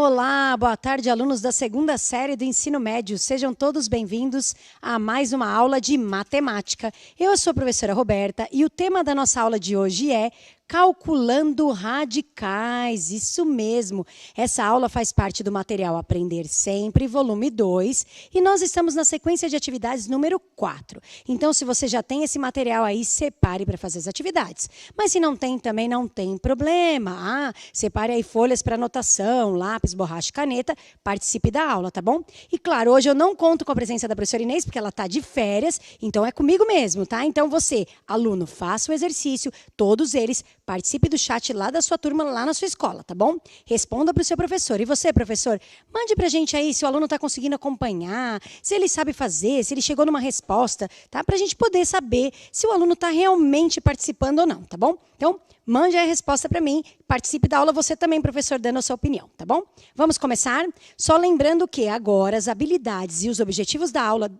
Olá, boa tarde, alunos da segunda série do ensino médio. Sejam todos bem-vindos a mais uma aula de matemática. Eu sou a professora Roberta e o tema da nossa aula de hoje é calculando radicais. Isso mesmo. Essa aula faz parte do material Aprender Sempre, volume 2, e nós estamos na sequência de atividades número 4. Então, se você já tem esse material aí, separe para fazer as atividades. Mas se não tem, também não tem problema. Separe aí folhas para anotação, lápis, borracha e caneta, participe da aula, tá bom? E claro, hoje eu não conto com a presença da professora Inês, porque ela está de férias, então é comigo mesmo, tá? Então você, aluno, faça o exercício, todos eles, participe do chat lá da sua turma, lá na sua escola, tá bom? Responda para o seu professor. E você, professor, mande para a gente aí se o aluno está conseguindo acompanhar, se ele sabe fazer, se ele chegou numa resposta, tá? Para a gente poder saber se o aluno está realmente participando ou não, tá bom? Então, mande a resposta para mim, participe da aula, você também, professor, dando a sua opinião, tá bom? Vamos começar? Só lembrando que agora as habilidades e os objetivos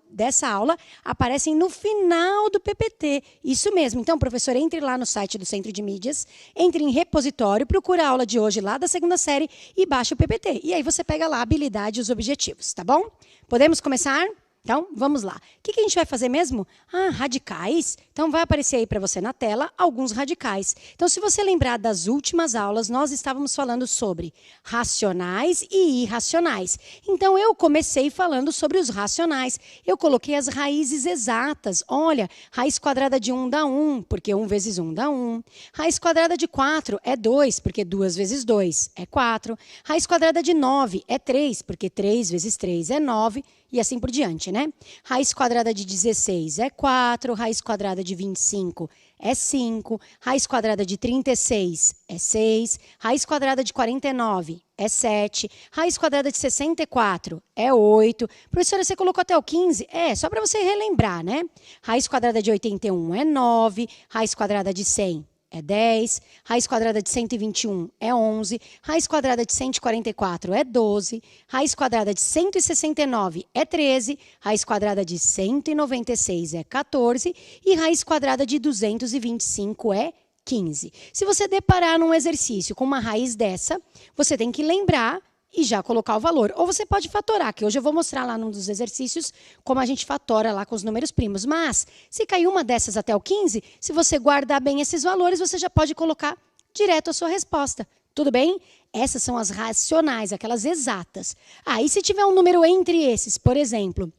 dessa aula aparecem no final do PPT. Isso mesmo. Então, professor, entre lá no site do Centro de Mídias, entre em repositório, procura a aula de hoje lá da segunda série e baixa o PPT. E aí você pega lá a habilidade e os objetivos, tá bom? Podemos começar? Então, vamos lá. O que a gente vai fazer mesmo? Radicais. Então, vai aparecer aí para você na tela alguns radicais. Então, se você lembrar das últimas aulas, nós estávamos falando sobre racionais e irracionais. Então, eu comecei falando sobre os racionais. Eu coloquei as raízes exatas. Olha, raiz quadrada de 1 dá 1, porque 1 vezes 1 dá 1. Raiz quadrada de 4 é 2, porque 2 vezes 2 é 4. Raiz quadrada de 9 é 3, porque 3 vezes 3 é 9. E assim por diante, né? Raiz quadrada de 16 é 4, raiz quadrada de 25 é 5, raiz quadrada de 36 é 6, raiz quadrada de 49 é 7, raiz quadrada de 64 é 8. Professora, você colocou até o 15? Só para você relembrar, né? Raiz quadrada de 81 é 9, raiz quadrada de 100 é 10, raiz quadrada de 121 é 11, raiz quadrada de 144 é 12, raiz quadrada de 169 é 13, raiz quadrada de 196 é 14 e raiz quadrada de 225 é 15. Se você deparar num exercício com uma raiz dessa, você tem que lembrar e já colocar o valor. Ou você pode fatorar, que hoje eu vou mostrar lá num dos exercícios como a gente fatora lá com os números primos. Mas, se cair uma dessas até o 15, se você guardar bem esses valores, você já pode colocar direto a sua resposta. Tudo bem? Essas são as racionais, aquelas exatas. E se tiver um número entre esses, por exemplo,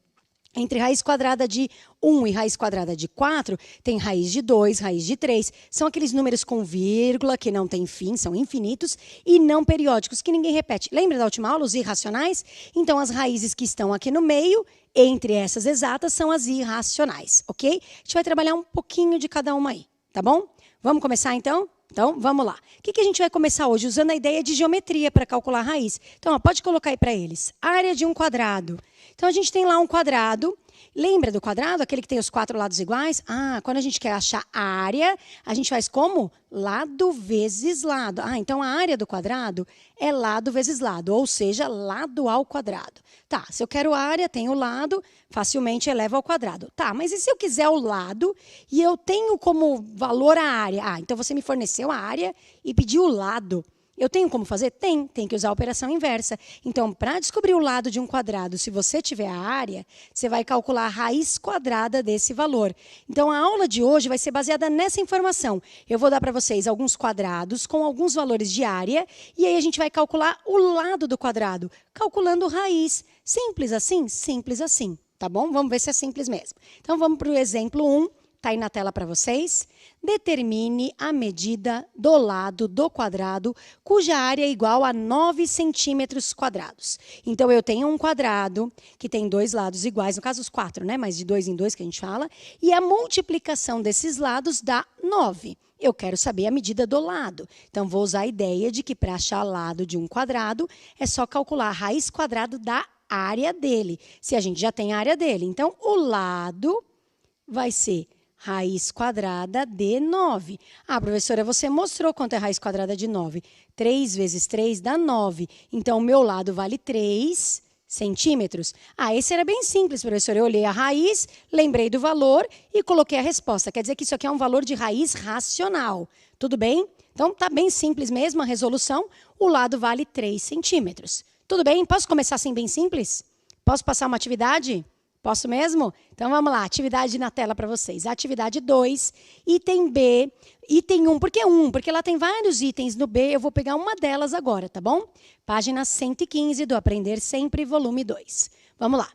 entre raiz quadrada de 1 e raiz quadrada de 4, tem raiz de 2, raiz de 3. São aqueles números com vírgula, que não tem fim, são infinitos, e não periódicos, que ninguém repete. Lembra da última aula, os irracionais? Então, as raízes que estão aqui no meio, entre essas exatas, são as irracionais, ok? A gente vai trabalhar um pouquinho de cada uma aí, tá bom? Vamos começar, então? Então, vamos lá. O que a gente vai começar hoje? Usando a ideia de geometria para calcular a raiz. Então, pode colocar aí para eles. Área de um quadrado. Então, a gente tem lá um quadrado. Lembra do quadrado? Aquele que tem os 4 lados iguais? Quando a gente quer achar a área, a gente faz como? Lado vezes lado. Então a área do quadrado é lado vezes lado, ou seja, lado ao quadrado. Tá, se eu quero área, tenho lado, facilmente elevo ao quadrado. Tá, mas e se eu quiser o lado e eu tenho como valor a área? Então você me forneceu a área e pediu o lado. Eu tenho como fazer? Tem que usar a operação inversa. Então, para descobrir o lado de um quadrado, se você tiver a área, você vai calcular a raiz quadrada desse valor. Então, a aula de hoje vai ser baseada nessa informação. Eu vou dar para vocês alguns quadrados com alguns valores de área, e aí a gente vai calcular o lado do quadrado, calculando raiz. Simples assim, tá bom? Vamos ver se é simples mesmo. Então, vamos para o exemplo 1. Está aí na tela para vocês. Determine a medida do lado do quadrado cuja área é igual a 9 centímetros quadrados. Então, eu tenho um quadrado que tem 2 lados iguais, no caso os 4, né? Mas de 2 em 2 que a gente fala. E a multiplicação desses lados dá 9. Eu quero saber a medida do lado. Então, vou usar a ideia de que para achar lado de um quadrado, é só calcular a raiz quadrada da área dele. Se a gente já tem a área dele. Então, o lado vai ser raiz quadrada de 9. Professora, você mostrou quanto é raiz quadrada de 9. 3 vezes 3 dá 9. Então, o meu lado vale 3 centímetros. Esse era bem simples, professora. Eu olhei a raiz, lembrei do valor e coloquei a resposta. Quer dizer que isso aqui é um valor de raiz racional. Tudo bem? Então, tá bem simples mesmo a resolução. O lado vale 3 centímetros. Tudo bem? Posso começar assim bem simples? Posso passar uma atividade? Posso mesmo? Então, vamos lá. Atividade na tela para vocês. Atividade 2, item B, item 1. Por que 1? Porque lá tem vários itens no B. Eu vou pegar uma delas agora, tá bom? Página 115 do Aprender Sempre, volume 2. Vamos lá.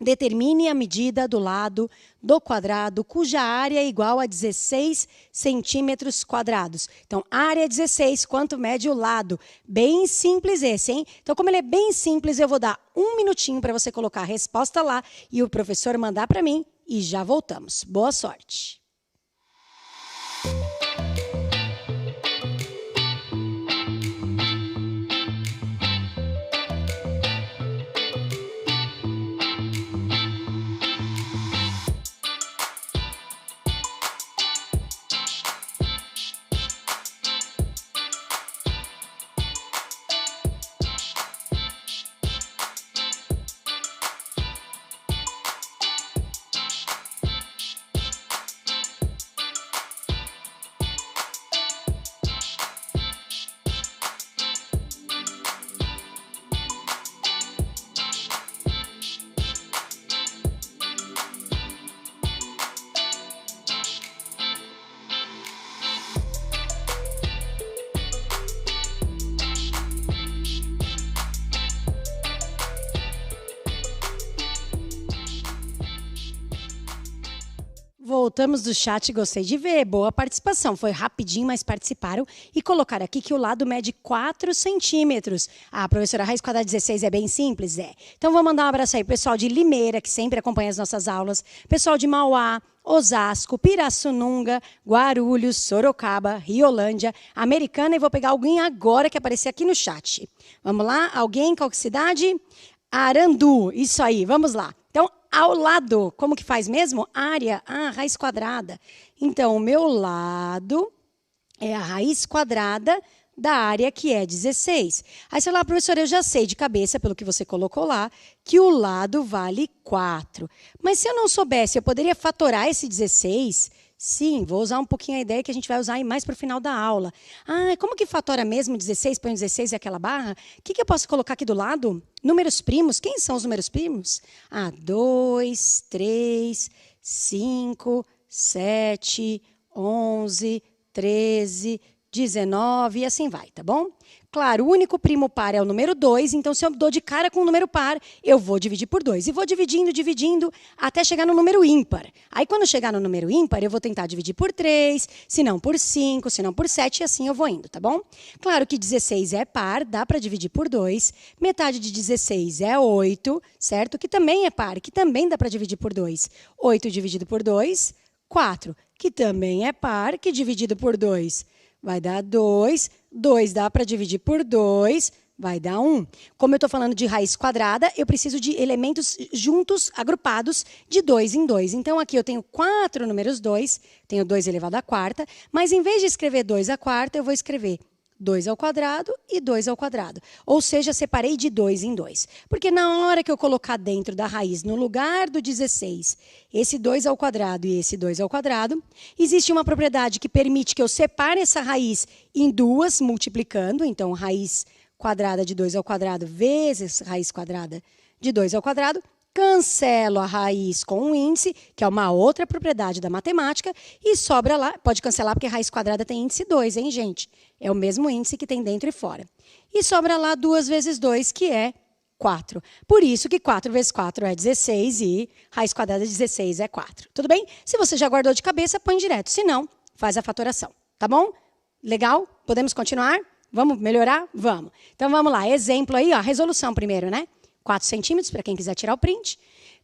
Determine a medida do lado do quadrado cuja área é igual a 16 centímetros quadrados. Então, área é 16, quanto mede o lado? Bem simples esse, hein? Então, como ele é bem simples, eu vou dar 1 minutinho para você colocar a resposta lá e o professor mandar para mim e já voltamos. Boa sorte! Voltamos do chat, gostei de ver. Boa participação. Foi rapidinho, mas participaram. E colocaram aqui que o lado mede 4 centímetros. Ah, professora, raiz quadrada 16 é bem simples? É. Então, vou mandar um abraço aí, pessoal de Limeira, que sempre acompanha as nossas aulas. Pessoal de Mauá, Osasco, Pirassununga, Guarulhos, Sorocaba, Riolândia, Americana. E vou pegar alguém agora que apareceu aqui no chat. Vamos lá? Alguém? Qual que cidade? Arandu. Isso aí, vamos lá. Então, ao lado, como que faz mesmo? Área, raiz quadrada. Então, o meu lado é a raiz quadrada da área, que é 16. Aí você fala, professora, eu já sei de cabeça, pelo que você colocou lá, que o lado vale 4. Mas se eu não soubesse, eu poderia fatorar esse 16? Sim, vou usar um pouquinho a ideia que a gente vai usar mais para o final da aula. Ah, como que fatora mesmo 16? Põe 16 e aquela barra? O que eu posso colocar aqui do lado? Números primos. Quem são os números primos? 2, 3, 5, 7, 11, 13, 19 e assim vai, tá bom? Claro, o único primo par é o número 2, então se eu dou de cara com o número par, eu vou dividir por 2. E vou dividindo, até chegar no número ímpar. Aí, quando chegar no número ímpar, eu vou tentar dividir por 3, se não por 5, se não por 7, e assim eu vou indo, tá bom? Claro que 16 é par, dá para dividir por 2. Metade de 16 é 8, certo? Que também é par, que também dá para dividir por 2. 8 dividido por 2, 4, que também é par, que dividido por 2 vai dar 2. 2 dá para dividir por 2, vai dar 1. Como eu estou falando de raiz quadrada, eu preciso de elementos juntos, agrupados, de 2 em 2. Então, aqui eu tenho 4 números 2, tenho 2 elevado à quarta, mas em vez de escrever 2 à quarta, eu vou escrever 2 ao quadrado e 2 ao quadrado. Ou seja, separei de 2 em 2. Porque na hora que eu colocar dentro da raiz, no lugar do 16, esse 2 ao quadrado e esse 2 ao quadrado, existe uma propriedade que permite que eu separe essa raiz em duas, multiplicando. Então, raiz quadrada de 2 ao quadrado vezes raiz quadrada de 2 ao quadrado. Cancelo a raiz com um índice, que é uma outra propriedade da matemática, e sobra lá, pode cancelar porque raiz quadrada tem índice 2, hein, gente? É o mesmo índice que tem dentro e fora. E sobra lá 2 vezes 2, que é 4. Por isso que 4 vezes 4 é 16 e raiz quadrada de 16 é 4. Tudo bem? Se você já guardou de cabeça, põe direto. Se não, faz a fatoração. Tá bom? Legal? Podemos continuar? Vamos melhorar? Vamos. Então, vamos lá. Exemplo aí, ó, resolução primeiro, né? 4 centímetros, para quem quiser tirar o print.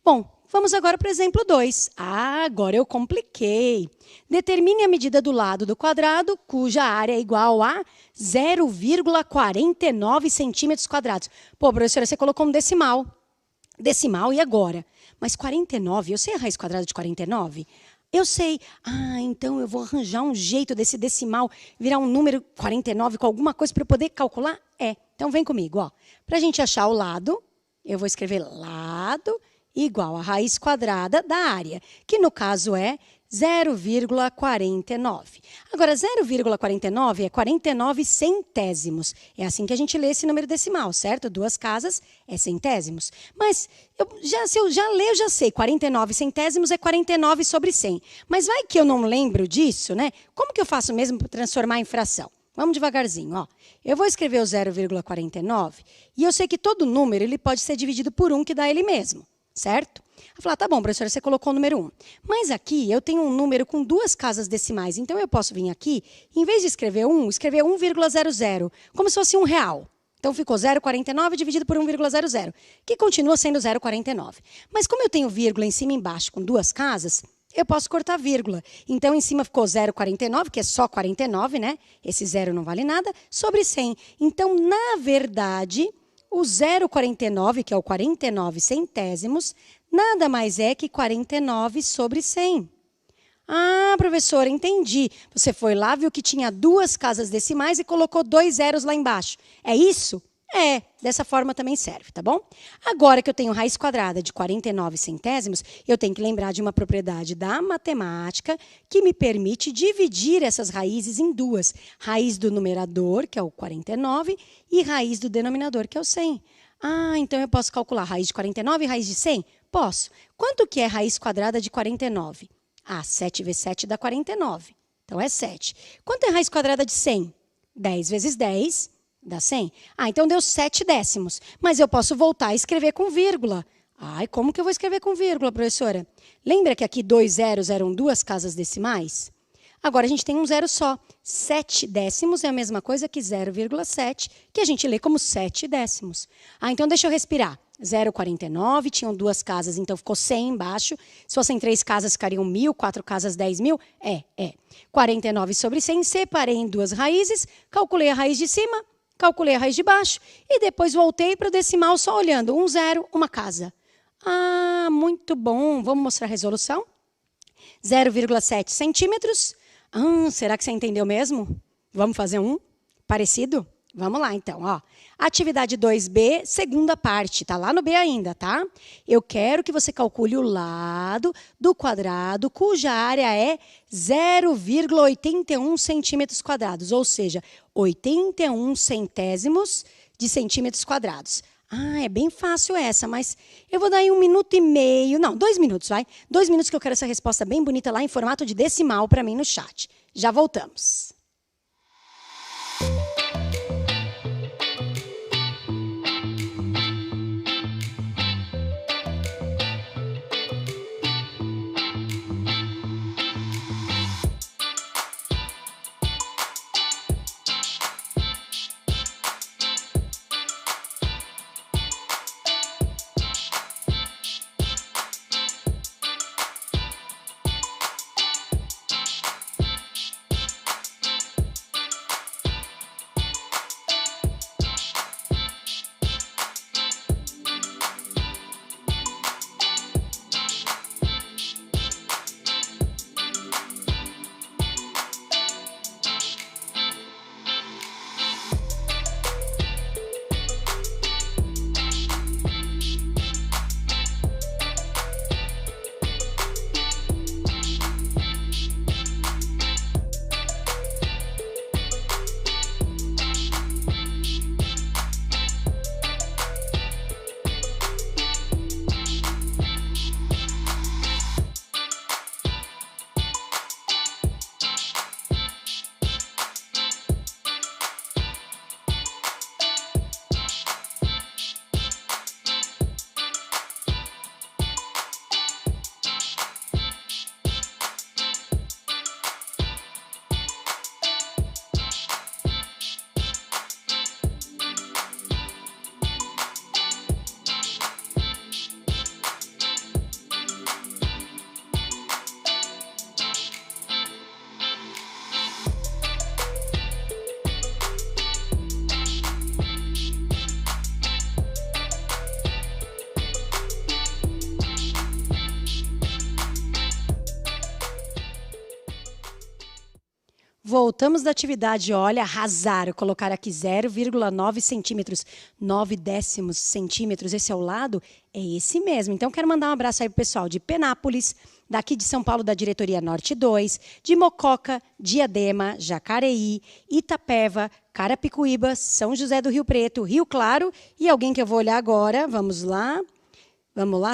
Bom, vamos agora para o exemplo 2. Ah, agora eu compliquei. Determine a medida do lado do quadrado, cuja área é igual a 0,49 centímetros quadrados. Pô, professora, você colocou um decimal. Decimal, e agora? Mas 49, eu sei a raiz quadrada de 49? Eu sei. Ah, então eu vou arranjar um jeito desse decimal virar um número 49 com alguma coisa para eu poder calcular? É. Então, vem comigo, ó. Para a gente achar o lado, eu vou escrever lado igual a raiz quadrada da área, que no caso é 0,49. Agora, 0,49 é 49 centésimos. É assim que a gente lê esse número decimal, certo? Duas casas é centésimos. Mas, se eu já ler, eu já sei. 49 centésimos é 49 sobre 100. Mas vai que eu não lembro disso, né? Como que eu faço mesmo para transformar em fração? Vamos devagarzinho, ó. Eu vou escrever o 0,49 e eu sei que todo número ele pode ser dividido por 1, que dá ele mesmo, certo? Eu falar, tá bom, professora, você colocou o número 1. Mas aqui eu tenho um número com duas casas decimais, então eu posso vir aqui, em vez de escrever 1, escrever 1,00, como se fosse R$1. Então ficou 0,49 dividido por 1,00, que continua sendo 0,49. Mas como eu tenho vírgula em cima e embaixo com duas casas, eu posso cortar vírgula. Então, em cima ficou 0,49, que é só 49, né? Esse zero não vale nada, sobre 100. Então, na verdade, o 0,49, que é o 49 centésimos, nada mais é que 49 sobre 100. Ah, professora, entendi. Você foi lá, viu que tinha duas casas decimais e colocou 2 zeros lá embaixo. É isso? É, dessa forma também serve, tá bom? Agora que eu tenho raiz quadrada de 49 centésimos, eu tenho que lembrar de uma propriedade da matemática que me permite dividir essas raízes em duas. Raiz do numerador, que é o 49, e raiz do denominador, que é o 100. Ah, então eu posso calcular raiz de 49 e raiz de 100? Posso. Quanto que é raiz quadrada de 49? Ah, 7 vezes 7 dá 49. Então, é 7. Quanto é raiz quadrada de 100? 10 vezes 10 dá 100. Ah, então deu 7 décimos. Mas eu posso voltar a escrever com vírgula. Ai, como que eu vou escrever com vírgula, professora? Lembra que aqui 2 zeros eram duas casas decimais? Agora a gente tem um zero só. 7 décimos é a mesma coisa que 0,7, que a gente lê como 7 décimos. Ah, então deixa eu respirar. 0,49, tinham duas casas, então ficou 100 embaixo. Se fossem 3 casas, ficariam 1.000, 4 casas, 10.000. 49 sobre 100, separei em duas raízes, calculei a raiz de cima, calculei a raiz de baixo e depois voltei para o decimal só olhando. 1 zero, uma casa. Ah, muito bom. Vamos mostrar a resolução? 0,7 centímetros. Será que você entendeu mesmo? Vamos fazer um parecido? Vamos lá, então, ó. Atividade 2B, segunda parte, tá lá no B ainda, tá? Eu quero que você calcule o lado do quadrado cuja área é 0,81 centímetros quadrados, ou seja, 81 centésimos de centímetros quadrados. Ah, é bem fácil essa, mas eu vou dar aí 1 minuto e meio, não, 2 minutos, vai. 2 minutos que eu quero essa resposta bem bonita lá em formato de decimal para mim no chat. Já voltamos. Voltamos da atividade, olha, arrasaram, colocar aqui 0,9 centímetros, 9 décimos centímetros, esse é o lado? É esse mesmo. Então, quero mandar um abraço aí pro pessoal de Penápolis, daqui de São Paulo, da Diretoria Norte 2, de Mococa, Diadema, Jacareí, Itapeva, Carapicuíba, São José do Rio Preto, Rio Claro e alguém que eu vou olhar agora, vamos lá,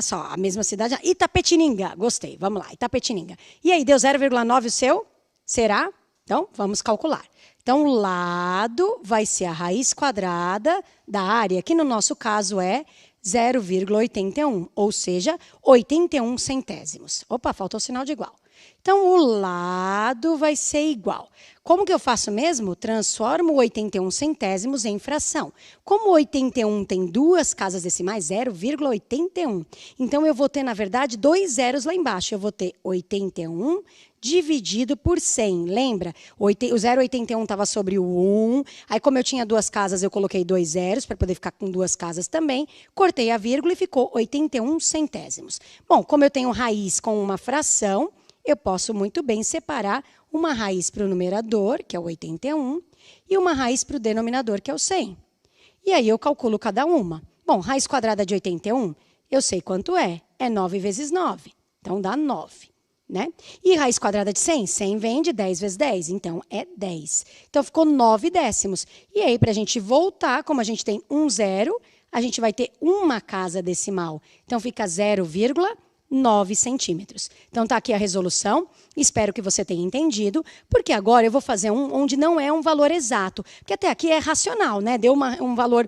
só, a mesma cidade, Itapetininga, gostei, vamos lá, Itapetininga. E aí, deu 0,9 o seu? Será? Então, vamos calcular. Então, o lado vai ser a raiz quadrada da área, que no nosso caso é 0,81, ou seja, 81 centésimos. Opa, faltou o sinal de igual. Então, o lado vai ser igual. Como que eu faço mesmo? Transformo 81 centésimos em fração. Como 81 tem duas casas decimais, 0,81. Então, eu vou ter, na verdade, dois zeros lá embaixo. Eu vou ter 81 dividido por 100. Lembra? O 0,81 estava sobre o 1. Aí, como eu tinha duas casas, eu coloquei dois zeros para poder ficar com duas casas também. Cortei a vírgula e ficou 81 centésimos. Bom, como eu tenho raiz com uma fração, eu posso muito bem separar uma raiz para o numerador, que é o 81, e uma raiz para o denominador, que é o 100. E aí eu calculo cada uma. Bom, raiz quadrada de 81, eu sei quanto é. É 9 vezes 9. Então, dá 9. Né? E raiz quadrada de 100? 100 vem de 10 vezes 10, então é 10. Então, ficou 9 décimos. E aí, para a gente voltar, como a gente tem um zero, a gente vai ter uma casa decimal. Então, fica 0,9 centímetros. Então, está aqui a resolução. Espero que você tenha entendido, porque agora eu vou fazer um onde não é um valor exato. Porque até aqui é racional, né? Deu um valor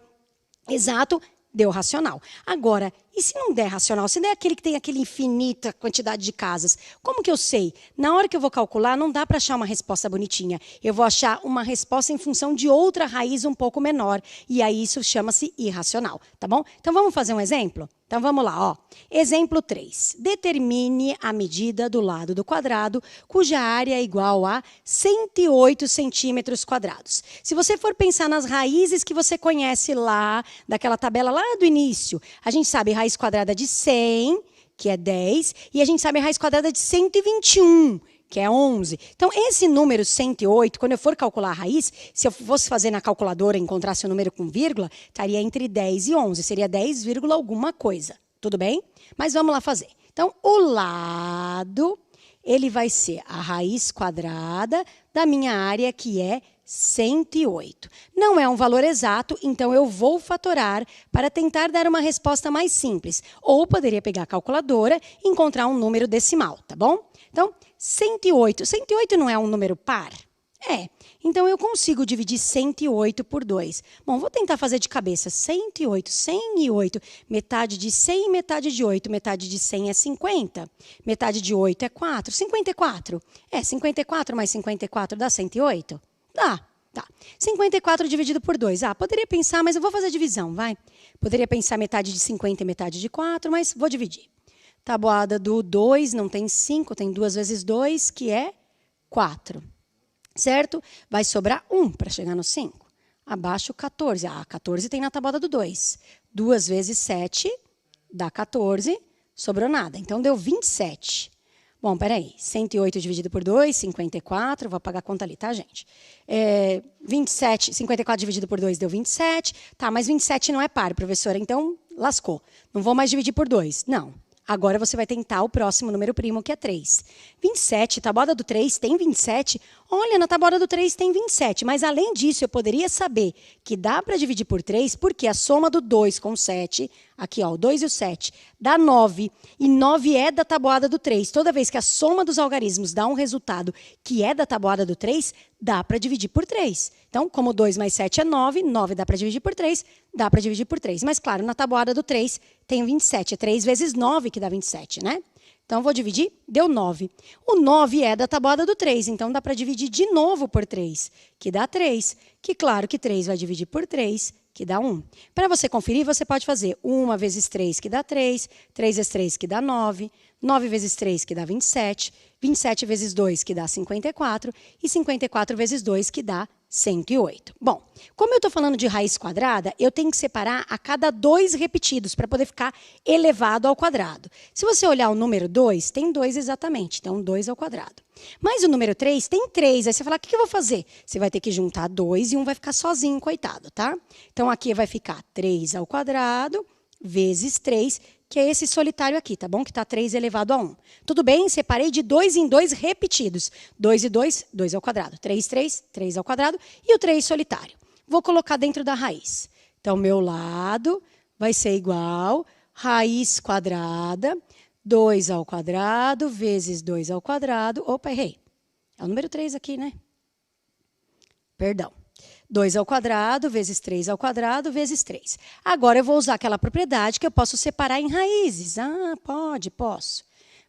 exato, deu racional. Agora, e se não der racional? Se der aquele que tem aquela infinita quantidade de casas, como que eu sei? Na hora que eu vou calcular, não dá para achar uma resposta bonitinha. Eu vou achar uma resposta em função de outra raiz um pouco menor. E aí isso chama-se irracional, tá bom? Então, vamos fazer um exemplo? Então, vamos lá, ó. Exemplo 3. Determine a medida do lado do quadrado, cuja área é igual a 108 centímetros quadrados. Se você for pensar nas raízes que você conhece lá, daquela tabela lá do início, a gente sabe raiz quadrada de 100, que é 10, e a gente sabe a raiz quadrada de 121, que é 11. Então, esse número 108, quando eu for calcular a raiz, se eu fosse fazer na calculadora e encontrasse o número com vírgula, estaria entre 10 e 11. Seria 10, alguma coisa. Tudo bem? Mas vamos lá fazer. Então, o lado, ele vai ser a raiz quadrada da minha área, que é 108. Não é um valor exato, então eu vou fatorar para tentar dar uma resposta mais simples. Ou poderia pegar a calculadora e encontrar um número decimal, tá bom? Então, 108. 108 não é um número par? É. Então, eu consigo dividir 108 por 2. Bom, vou tentar fazer de cabeça. 108, 108. Metade de 100 e metade de 8. Metade de 100 é 50. Metade de 8 é 4. 54. 54 mais 54 dá 108? Dá. Tá. 54 dividido por 2. Poderia pensar, mas eu vou fazer a divisão, vai. Poderia pensar metade de 50 e metade de 4, mas vou dividir. Tabuada do 2 não tem 5, tem 2 vezes 2, que é 4. Certo? Vai sobrar 1 para chegar no 5. Abaixo 14. 14 tem na tabuada do 2. 2 vezes 7 dá 14, sobrou nada. Então, deu 27. Bom, peraí. 108 dividido por 2, 54. Vou apagar a conta ali, tá, gente? 54 dividido por 2 deu 27. Tá, mas 27 não é par, professora. Então, lascou. Não vou mais dividir por 2. Não. Agora você vai tentar o próximo número primo, que é 3. 27, tabuada do 3 tem 27. Olha, na tabuada do 3 tem 27. Mas, além disso, eu poderia saber que dá para dividir por 3, porque a soma do 2 com 7, aqui, ó, o 2 e o 7, dá 9. E 9 é da tabuada do 3. Toda vez que a soma dos algarismos dá um resultado que é da tabuada do 3, dá para dividir por 3. Então, como 2 mais 7 é 9, 9 dá para dividir por 3, dá para dividir por 3. Mas, claro, na tabuada do 3 tem 27. É 3 vezes 9 que dá 27, né? Então, vou dividir, deu 9. O 9 é da tabuada do 3, então dá para dividir de novo por 3, que dá 3. Que, claro, que 3 vai dividir por 3, que dá 1. Para você conferir, você pode fazer 1 vezes 3, que dá 3, 3 vezes 3, que dá 9, 9 vezes 3, que dá 27, 27 vezes 2, que dá 54, e 54 vezes 2, que dá 108. Bom, como eu estou falando de raiz quadrada, eu tenho que separar a cada 2 repetidos para poder ficar elevado ao quadrado. Se você olhar o número 2, tem 2 exatamente, então 2 ao quadrado. Mas o número 3 tem 3, aí você fala, o que eu vou fazer? Você vai ter que juntar 2 e um vai ficar sozinho, coitado, tá? Então aqui vai ficar 3 ao quadrado vezes 3, que é esse solitário aqui, tá bom? Que está 3 elevado a 1. Tudo bem? Separei de 2 em 2 repetidos. 2 e 2, 2 ao quadrado. 3, 3, 3 ao quadrado. E o 3 solitário. Vou colocar dentro da raiz. Então, meu lado vai ser igual raiz quadrada, 2 ao quadrado, vezes 2 ao quadrado. Opa, errei. É o número 3 aqui, né? Perdão. 2 ao quadrado, vezes 3 ao quadrado, vezes 3. Agora, eu vou usar aquela propriedade que eu posso separar em raízes. Ah, posso.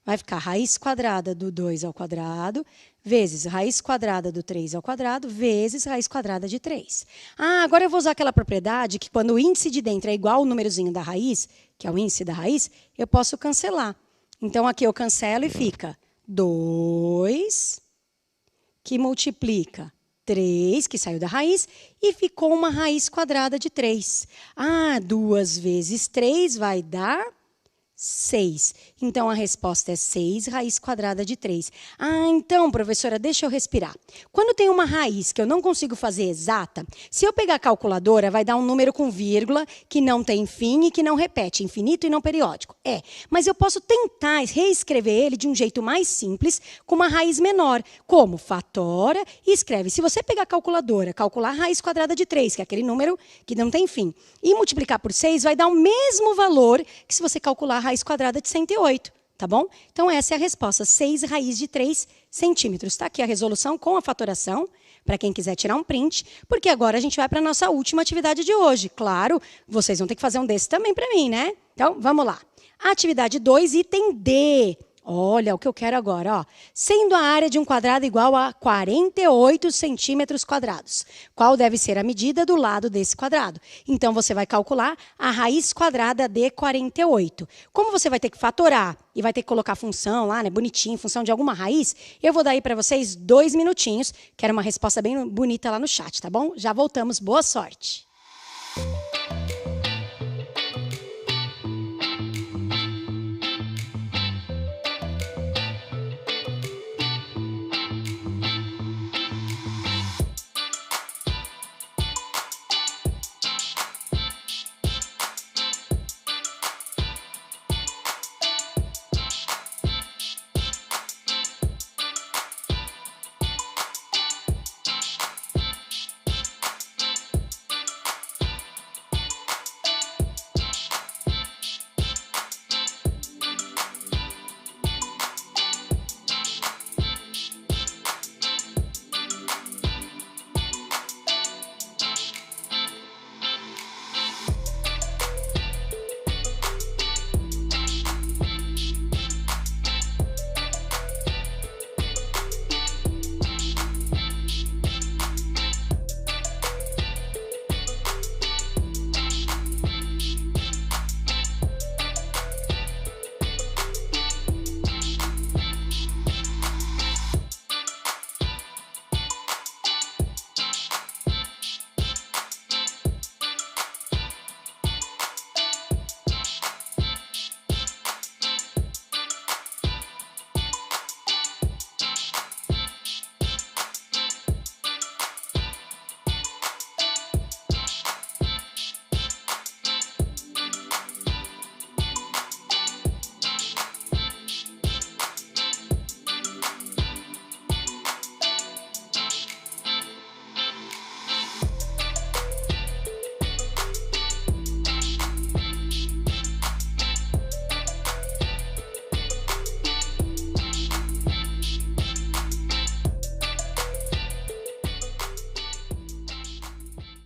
Vai ficar raiz quadrada do 2 ao quadrado, vezes raiz quadrada do 3 ao quadrado, vezes raiz quadrada de 3. Ah, agora eu vou usar aquela propriedade que quando o índice de dentro é igual ao númerozinho da raiz, que é o índice da raiz, eu posso cancelar. Então, aqui eu cancelo e fica 2, que multiplica 3, que saiu da raiz, e ficou uma raiz quadrada de 3. Ah, 2 vezes 3 vai dar 6. Então, a resposta é 6 raiz quadrada de 3. Ah, então, professora, deixa eu respirar. Quando tem uma raiz que eu não consigo fazer exata, se eu pegar a calculadora, vai dar um número com vírgula, que não tem fim e que não repete, infinito e não periódico. Mas eu posso tentar reescrever ele de um jeito mais simples, com uma raiz menor, como fatora e escreve. Se você pegar a calculadora, calcular a raiz quadrada de 3, que é aquele número que não tem fim, e multiplicar por 6, vai dar o mesmo valor que se você calcular a raiz quadrada de 108, tá bom? Então, essa é a resposta, 6 raiz de 3 centímetros. Está aqui a resolução com a fatoração, para quem quiser tirar um print, porque agora a gente vai para a nossa última atividade de hoje. Claro, vocês vão ter que fazer um desse também para mim, né? Então, vamos lá. Atividade 2, item D. Olha o que eu quero agora, ó. Sendo a área de um quadrado igual a 48 centímetros quadrados, qual deve ser a medida do lado desse quadrado? Então, você vai calcular a raiz quadrada de 48. Como você vai ter que fatorar e vai ter que colocar função lá, né, bonitinho, função de alguma raiz, eu vou dar aí para vocês 2 minutinhos, quero uma resposta bem bonita lá no chat, tá bom? Já voltamos, boa sorte!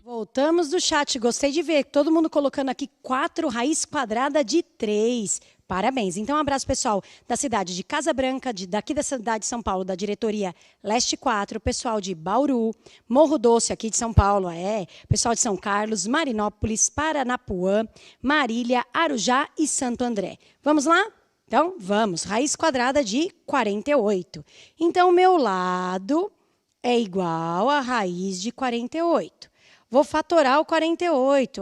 Voltamos do chat. Gostei de ver todo mundo colocando aqui 4 raiz quadrada de 3. Parabéns. Então, um abraço, pessoal, da cidade de Casa Branca, daqui da cidade de São Paulo, da diretoria Leste 4, pessoal de Bauru, Morro Doce, aqui de São Paulo, pessoal de São Carlos, Marinópolis, Paranapuã, Marília, Arujá e Santo André. Vamos lá? Então, vamos. Raiz quadrada de 48. Então, o meu lado é igual à raiz de 48. Vou fatorar o 48.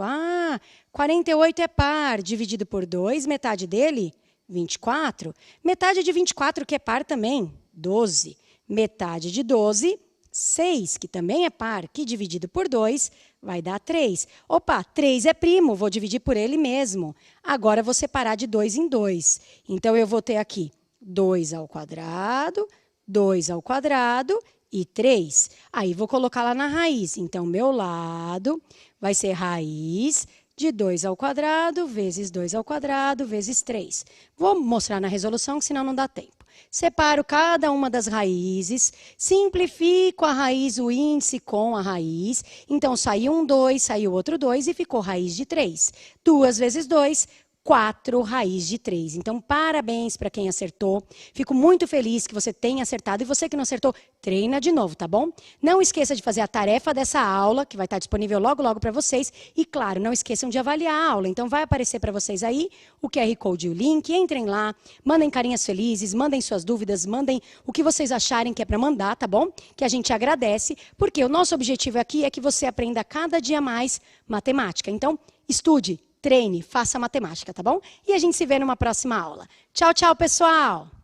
48 é par, dividido por 2, metade dele, 24. Metade de 24, que é par também, 12. Metade de 12, 6, que também é par, que dividido por 2 vai dar 3. Opa, 3 é primo, vou dividir por ele mesmo. Agora, eu vou separar de 2 em 2. Então, eu vou ter aqui 2 ao quadrado, 2 ao quadrado e 3. Aí, vou colocar lá na raiz. Então, meu lado vai ser raiz de 2 ao quadrado vezes 2 ao quadrado vezes 3. Vou mostrar na resolução, senão não dá tempo. Separo cada uma das raízes, simplifico a raiz, o índice com a raiz. Então, saiu um 2, saiu outro 2 e ficou raiz de 3. 2 vezes 2, 4 raiz de 3. Então, parabéns para quem acertou. Fico muito feliz que você tenha acertado. E você que não acertou, treina de novo, tá bom? Não esqueça de fazer a tarefa dessa aula, que vai estar disponível logo, logo para vocês. E, claro, não esqueçam de avaliar a aula. Então, vai aparecer para vocês aí o QR Code e o link. Entrem lá, mandem carinhas felizes, mandem suas dúvidas, mandem o que vocês acharem que é para mandar, tá bom? Que a gente agradece, porque o nosso objetivo aqui é que você aprenda cada dia mais matemática. Então, estude. Treine, faça matemática, tá bom? E a gente se vê numa próxima aula. Tchau, tchau, pessoal!